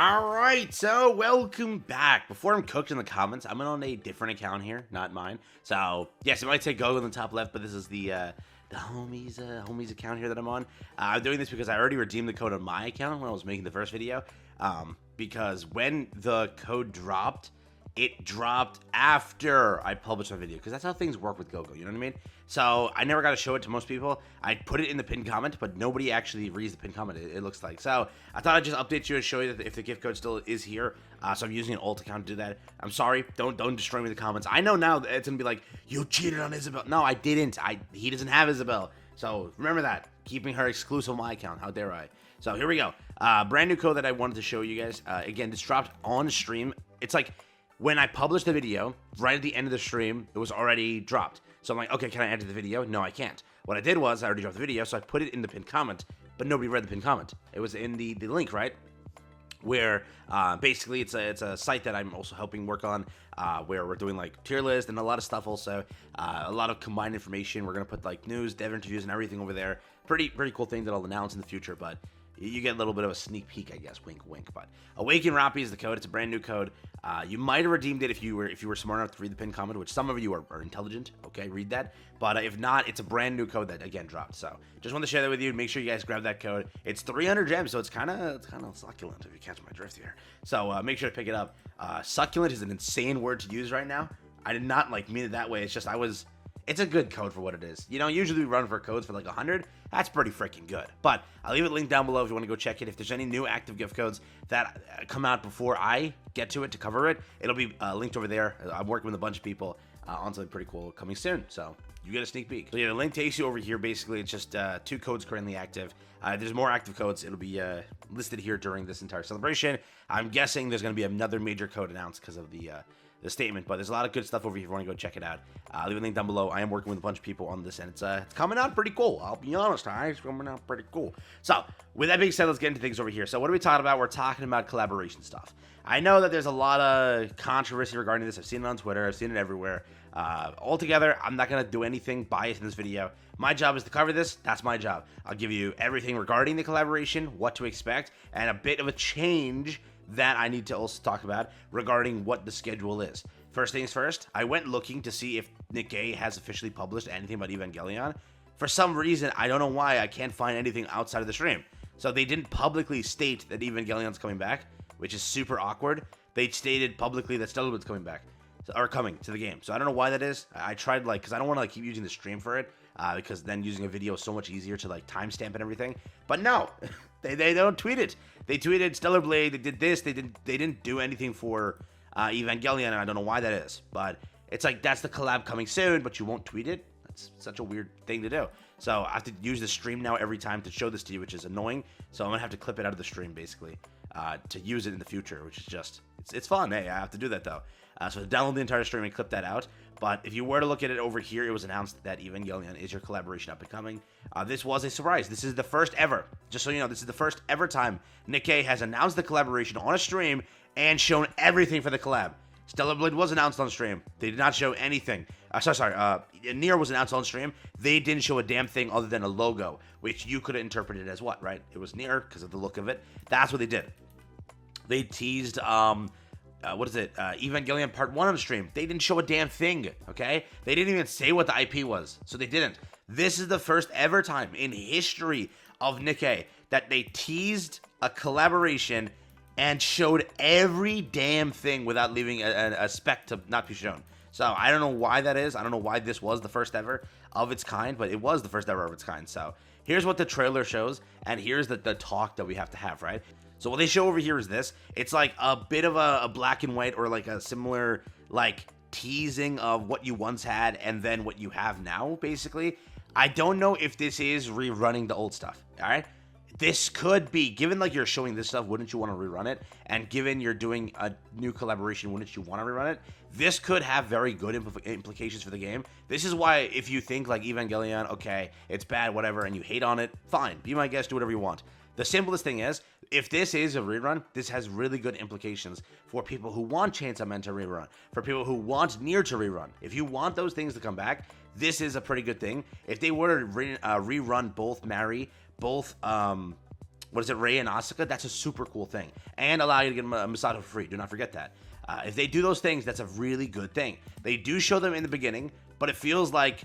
Alright, so welcome back. Before I'm cooked in the comments, I'm on a different account here, not mine. So, yes, it might say go in the top left, but this is the homies account here that I'm on. I'm doing this because I already redeemed the code on my account when I was making the first video. Because when the code dropped, it dropped after I published my video, because that's how things work with GoGo, you know what I mean? So I never got to show it to most people. I put it in the pinned comment, but nobody actually reads the pinned comment, it looks like. So I thought I'd just update you and show you that if the gift code still is here. So I'm using an alt account to do that. I'm sorry, don't destroy me in the comments. I know now that it's gonna be like, you cheated on Isabel. No, I didn't. He doesn't have Isabel. So remember that. Keeping her exclusive on my account. How dare I? So here we go. Brand new code that I wanted to show you guys. Again, this dropped on stream. It's like, when I published the video, right at the end of the stream, it was already dropped. So I'm like, okay, can I enter the video? No, I can't. What I did was, I already dropped the video, so I put it in the pinned comment, but nobody read the pinned comment. It was in the link, right? Where basically it's a site that I'm also helping work on, where we're doing like tier list and a lot of stuff also. A lot of combined information. We're gonna put like news, dev interviews, and everything over there. Pretty cool thing that I'll announce in the future, but you get a little bit of a sneak peek, I guess. Wink, wink. But Awaken Rappi is the code. It's a brand new code. You might have redeemed it if you were smart enough to read the pinned comment, which some of you are intelligent. Okay, read that. But if not, it's a brand new code that again dropped. So just want to share that with you. Make sure you guys grab that code. It's 300 gems, so it's kind of succulent if you catch my drift here. So make sure to pick it up. Succulent is an insane word to use right now. I did not mean it that way. It's just it's a good code for what it is. You know, usually we run for codes for like 100. That's pretty freaking good. But I'll leave it linked down below if you want to go check it. If there's any new active gift codes that come out before I get to it to cover it, it'll be linked over there. I'm working with a bunch of people on something pretty cool coming soon. So you get a sneak peek. So yeah, the link takes you over here. Basically, it's just 2 codes currently active. If there's more active codes, it'll be listed here during this entire celebration. I'm guessing there's going to be another major code announced because of the statement, but there's a lot of good stuff over here if you want to go check it out. Leave a link down below. I am working with a bunch of people on this, and it's coming out pretty cool. I'll be honest, it's coming out pretty cool. So with that being said, let's get into things over here. So what are we talking about? We're talking about collaboration stuff. I know that there's a lot of controversy regarding this. I've seen it on Twitter. I've seen it everywhere. Altogether, I'm not going to do anything biased in this video. My job is to cover this. That's my job. I'll give you everything regarding the collaboration, what to expect, and a bit of a change that I need to also talk about regarding what the schedule is. First things first, I went looking to see if Nikke has officially published anything about Evangelion. For some reason, I don't know why, I can't find anything outside of the stream. So they didn't publicly state that Evangelion's coming back, which is super awkward. They stated publicly that Stellar Blood's coming back, or coming to the game. So I don't know why that is. I tried, because I don't want to keep using the stream for it, because then using a video is so much easier to timestamp and everything. But no, they don't tweet it. They tweeted Stellar Blade. They did this. They didn't do anything for Evangelion, and I don't know why that is. But it's like, that's the collab coming soon, but you won't tweet it. That's such a weird thing to do. So I have to use the stream now every time to show this to you, which is annoying. So I'm gonna have to clip it out of the stream basically to use it in the future, which is just it's fun. Hey, I have to do that though. So download the entire stream and clip that out. But if you were to look at it over here, it was announced that Evangelion is your collaboration up and coming. This was a surprise. This is the first ever, just so you know, this is the first ever time Nikke has announced the collaboration on a stream and shown everything for the collab. Stellar Blade was announced on stream. They did not show anything. Nier was announced on stream. They didn't show a damn thing other than a logo, which you could have interpreted as what, right? It was Nier because of the look of it. That's what they did. They teased, Evangelion Part 1 on the stream. They didn't show a damn thing, okay? They didn't even say what the IP was, so they didn't. This is the first ever time in history of Nikke that they teased a collaboration and showed every damn thing without leaving a speck to not be shown. So I don't know why that is. I don't know why this was the first ever of its kind, but it was the first ever of its kind. So here's what the trailer shows, and here's the talk that we have to have, right? So what they show over here is this. It's like a bit of a black and white, or like a similar teasing of what you once had and then what you have now, basically. I don't know if this is rerunning the old stuff, all right? This could be, given you're showing this stuff, wouldn't you want to rerun it? And given you're doing a new collaboration, wouldn't you want to rerun it? This could have very good implications for the game. This is why, if you think Evangelion, okay, it's bad, whatever, and you hate on it, fine, be my guest, do whatever you want. The simplest thing is, if this is a rerun, this has really good implications for people who want Chainsaw Man to rerun, for people who want Nier to rerun. If you want those things to come back, this is a pretty good thing. If they were to rerun both Mary, both what is it, Rei and Asuka, that's a super cool thing. And allow you to get Misato for free. Do not forget that. If they do those things, that's a really good thing. They do show them in the beginning, but it feels like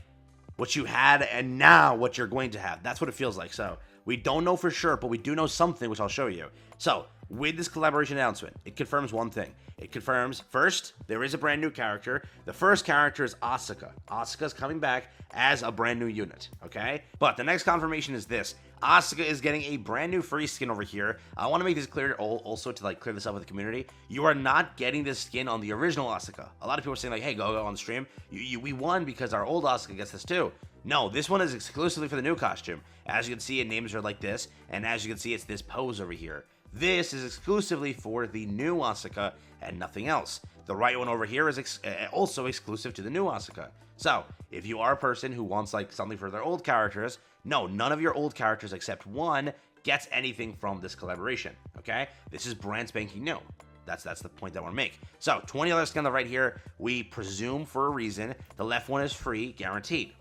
what you had and now what you're going to have. That's what it feels like. So we don't know for sure, but we do know something, which I'll show you. So with this collaboration announcement, it confirms one thing. It confirms, first, there is a brand new character. The first character is Asuka. Asuka's coming back as a brand new unit, okay? But the next confirmation is this. Asuka is getting a brand new free skin over here. I want to make this clear also to clear this up with the community. You are not getting this skin on the original Asuka. A lot of people are saying like, hey, go on the stream. We won because our old Asuka gets this too. No, this one is exclusively for the new costume. As you can see, it names her like this. And as you can see, it's this pose over here. This is exclusively for the new Asuka and nothing else. The right one over here is also exclusive to the new Asuka. So, if you are a person who wants something for their old characters, no, none of your old characters except one gets anything from this collaboration, okay? This is brand spanking new. That's the point that I want to make. So, $20 skin on the right here, we presume for a reason. The left one is free, guaranteed.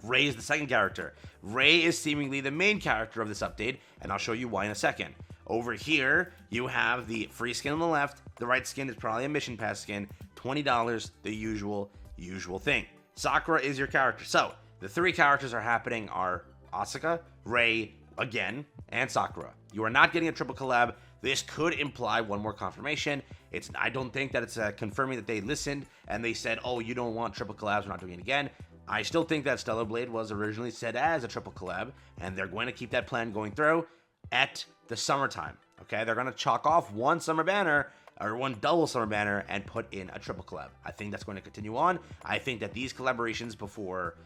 Rei is the second character. Rei is seemingly the main character of this update, and I'll show you why in a second. Over here, you have the free skin on the left. The right skin is probably a mission pass skin. $20, the usual thing. Sakura is your character. So, the three characters are happening are Asuka, Rei, again, and Sakura. You are not getting a triple collab. This could imply one more confirmation. I don't think that it's confirming that they listened and they said, oh, you don't want triple collabs, we're not doing it again. I still think that Stellar Blade was originally said as a triple collab, and they're going to keep that plan going through at the summertime, okay? They're going to chalk off one summer banner or one double summer banner and put in a triple collab. I think that's going to continue on. I think that these collaborations before,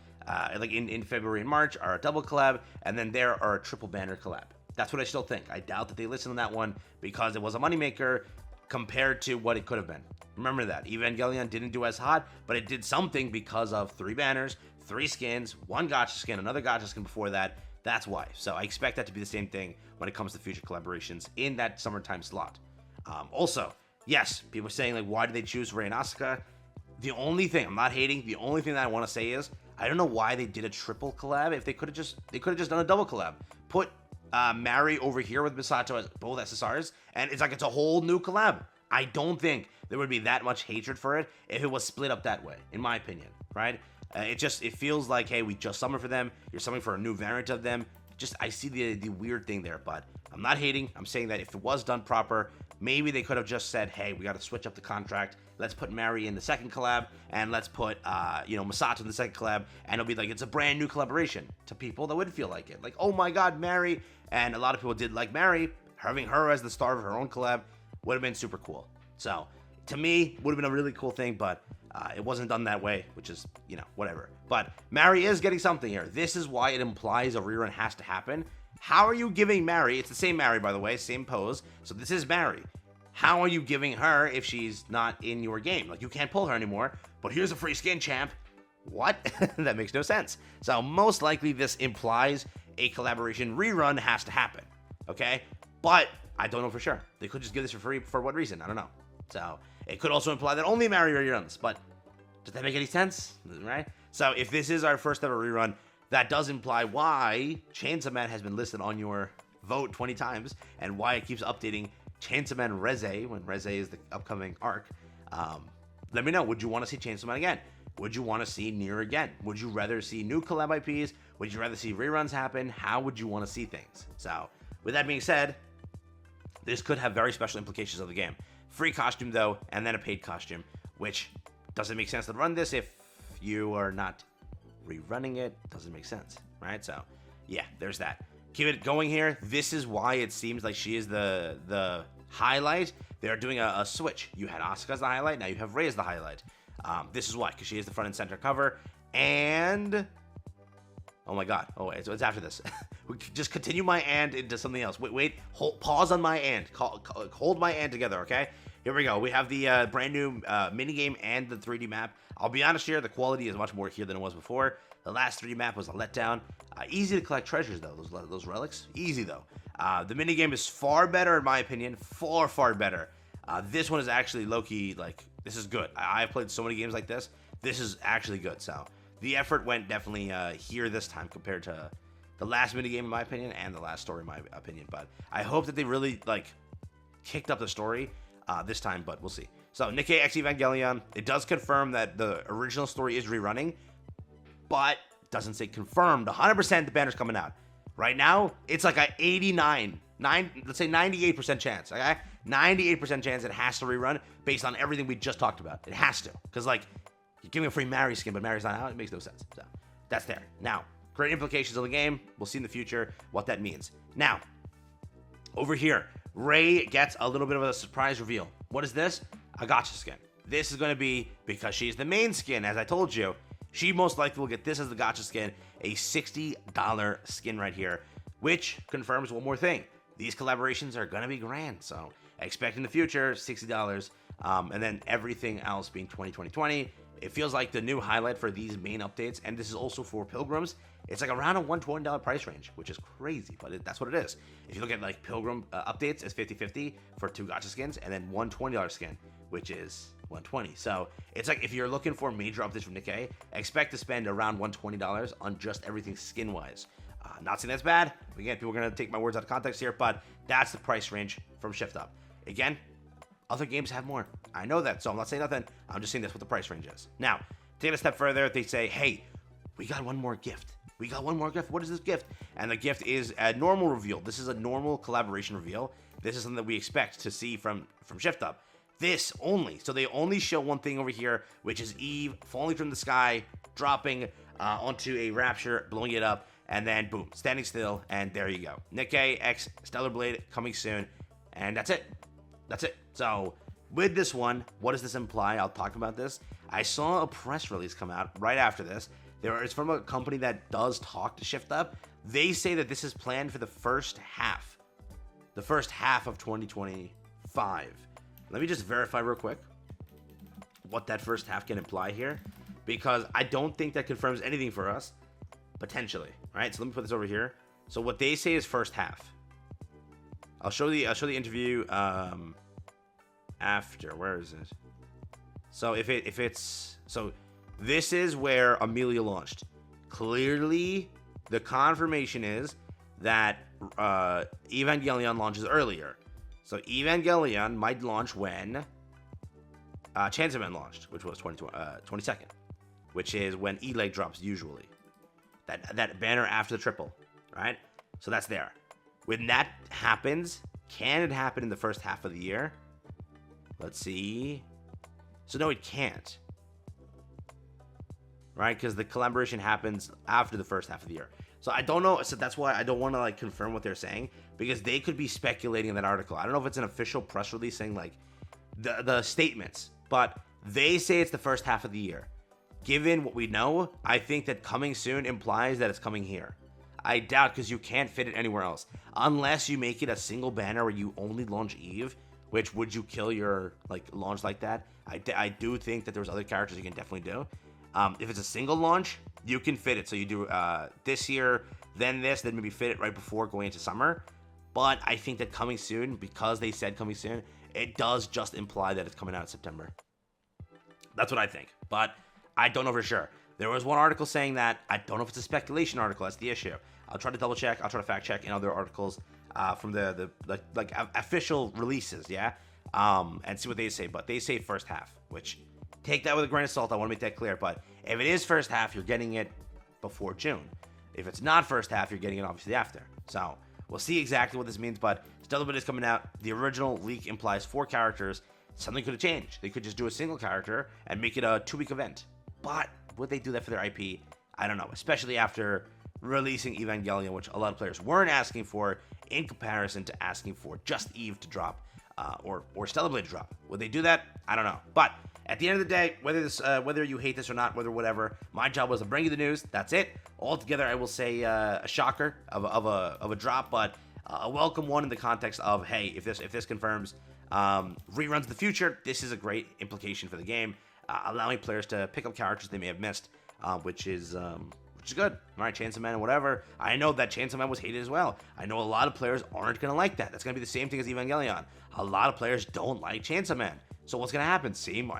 in February and March are a double collab, and then there are a triple banner collab. That's what I still think. I doubt that they listened on that one because it was a moneymaker compared to what it could have been. Remember that. Evangelion didn't do as hot, but it did something because of 3 banners, 3 skins, 1 gacha skin, another gacha skin before that. That's why. So I expect that to be the same thing when it comes to future collaborations in that summertime slot. Also, yes, people are saying, why did they choose Rei and Asuka? The only thing, I'm not hating, the only thing that I want to say is, I don't know why they did a triple collab. If they could have just done a double collab. Put Mari over here with Misato as both SSRs, and it's a whole new collab. I don't think there would be that much hatred for it if it was split up that way, in my opinion, right? It feels like, hey, we just summoned for them. You're summoning for a new variant of them. I see the weird thing there, but I'm not hating. I'm saying that if it was done proper, maybe they could have just said, hey, we got to switch up the contract. Let's put Mari in the second collab, and let's put, Misato in the second collab, and it'll be it's a brand new collaboration to people that would feel like it. Oh my God, Mari. And a lot of people did like Mari. Having her as the star of her own collab would have been super cool. So, to me, would have been a really cool thing, but it wasn't done that way, which is, whatever. But Mari is getting something here. This is why it implies a rerun has to happen. How are you giving Mari, it's the same Mari, by the way, same pose, so this is Mari. How are you giving her if she's not in your game? You can't pull her anymore, but here's a free skin, champ. What? That makes no sense. So most likely this implies a collaboration rerun has to happen, okay? But I don't know for sure. They could just give this for free. For what reason? I don't know. So it could also imply that only Mari reruns, but does that make any sense? Right? So if this is our first ever rerun, that does imply why Chainsaw Man has been listed on your vote 20 times and why it keeps updating Chainsaw Man Reze when Reze is the upcoming arc. Let me know. Would you want to see Chainsaw Man again? Would you want to see Nier again? Would you rather see new collab IPs? Would you rather see reruns happen? How would you want to see things? So with that being said, this could have very special implications of the game. Free costume though, and then a paid costume, which doesn't make sense to run this if you are not rerunning it. Doesn't make sense, right? So yeah, there's that. Keep it going here. This is why it seems like she is the highlight. They're doing a switch. You had Asuka as the highlight, now you have Rei as the highlight. This is why, because she is the front and center cover, and oh my God, it's after this. We just continue my and into something else. Wait, pause on my and. Hold my and together, okay? Here we go. We have the brand new minigame and the 3D map. I'll be honest here, the quality is much more here than it was before. The last 3D map was a letdown. Easy to collect treasures though, those relics. Easy though. The minigame is far better in my opinion. Far better. This one is actually low-key, this is good. I've played so many games like this. This is actually good, so the effort went definitely here this time compared to the last minigame in my opinion, and the last story in my opinion. But I hope that they really like kicked up the story this time, but we'll see. So Nikke X Evangelion, it does confirm that the original story is rerunning, but doesn't say confirmed 100% the banner's coming out. Right now, it's like a let's say 98% chance, okay? 98% chance it has to rerun based on everything we just talked about. It has to, because like, you're giving a free Mary skin, but Mary's not out, it makes no sense. So, that's there. Now, great implications of the game. We'll see in the future what that means. Now, over here, Ray gets a little bit of a surprise reveal. What is this? A gacha skin. This is going to be, because she's the main skin, as I told you, she most likely will get this as the gacha skin, a $60 skin right here, which confirms one more thing. These collaborations are going to be grand, so expect in the future, $60, and then everything else being 2020. It feels like the new highlight for these main updates, and this is also for Pilgrims. It's like around a $120 price range, which is crazy, but that's what it is. If you look at like Pilgrim updates, it's 50-50 for 2 gacha skins, and then one $20 skin, which is $120. So it's like if you're looking for major updates from Nikke, expect to spend around $120 on just everything skin-wise. Not saying that's bad. Again, people are going to take my words out of context here, but that's the price range from Shift Up. Again, other games have more. I know that, so I'm not saying nothing. I'm just saying that's what the price range is. Now, take it a step further, they say, hey, we got one more gift. We got one more gift. What is this gift? And the gift is a normal reveal. This is a normal collaboration reveal. This is something that we expect to see from Shift Up. This only. So they only show one thing over here, which is Eve falling from the sky, dropping onto a Rapture, blowing it up, and then boom, standing still, and there you go. Nikke X Stellar Blade coming soon, and that's it. That's it. So with this one, what does this imply? I'll talk about this. I saw a press release come out right after this. It's from a company that does talk to Shift Up. They say that this is planned for the first half of 2025. Let me just verify real quick what that first half can imply here, because I don't think that confirms anything for us, potentially. All right, so let me put this over here. So what they say is first half. I'll show the interview after. Where is it? So if it's so this is where Amelia launched. Clearly, the confirmation is that Evangelion launches earlier. So Evangelion might launch when Chainsaw Man launched, which was 22nd, which is when E-Leg drops usually. That banner after the triple, right? So that's there. When that happens, can it happen in the first half of the year? Let's see. So no, it can't. Right? Because the collaboration happens after the first half of the year. So I don't know. So that's why I don't want to like confirm what they're saying, because they could be speculating in that article. I don't know if it's an official press release saying like the statements, but they say it's the first half of the year. Given what we know, I think that coming soon implies that it's coming here. I doubt, because you can't fit it anywhere else. Unless you make it a single banner where you only launch Eve, which would you kill your like launch like that? I do think that there's other characters you can definitely do. If it's a single launch, you can fit it. So you do this year, then this, then maybe fit it right before going into summer. But I think that coming soon, because they said coming soon, it does just imply that it's coming out in September. That's what I think. But I don't know for sure. There was one article saying that. I don't know if it's a speculation article. That's the issue. I'll try to double check. I'll try to fact check in other articles from the official releases, yeah, and see what they say. But they say first half, which take that with a grain of salt. I want to make that clear. But if it is first half, you're getting it before June. If it's not first half, you're getting it obviously after. So we'll see exactly what this means. But Stellar Blade is coming out. The original leak implies 4 characters. Something could have changed. They could just do a single character and make it a 2-week event. But would they do that for their IP? I don't know, especially after releasing Evangelion, which a lot of players weren't asking for in comparison to asking for just Eve to drop or Stellar Blade to drop. Would they do that? I don't know. But at the end of the day, whether you hate this or not, whatever, my job was to bring you the news. That's it. Altogether, I will say a shocker of a drop, but a welcome one in the context of, hey, if this confirms reruns in the future, this is a great implication for the game, allowing players to pick up characters they may have missed, which is good. All right, Chainsaw Man and whatever. I know that Chainsaw Man was hated as well. I know a lot of players aren't going to like that. That's going to be the same thing as Evangelion. A lot of players don't like Chainsaw Man. So what's going to happen? Same,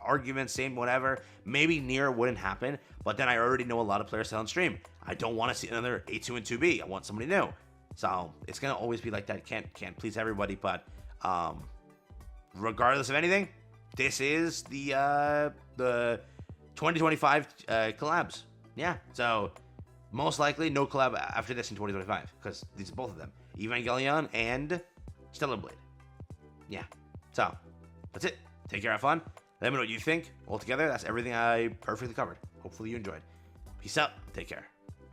arguments, same whatever. Maybe Nier wouldn't happen, but then I already know a lot of players still on stream. I don't want to see another A2 and 2B. I want somebody new. So it's gonna always be like that. Can't please everybody, but regardless of anything, this is the 2025 collabs. Yeah, so most likely no collab after this in 2025 because these are both of them, Evangelion and Stellar Blade. Yeah, so that's it. Take care, have fun. Let me know what you think. Altogether, that's everything I perfectly covered. Hopefully you enjoyed. Peace out. Take care.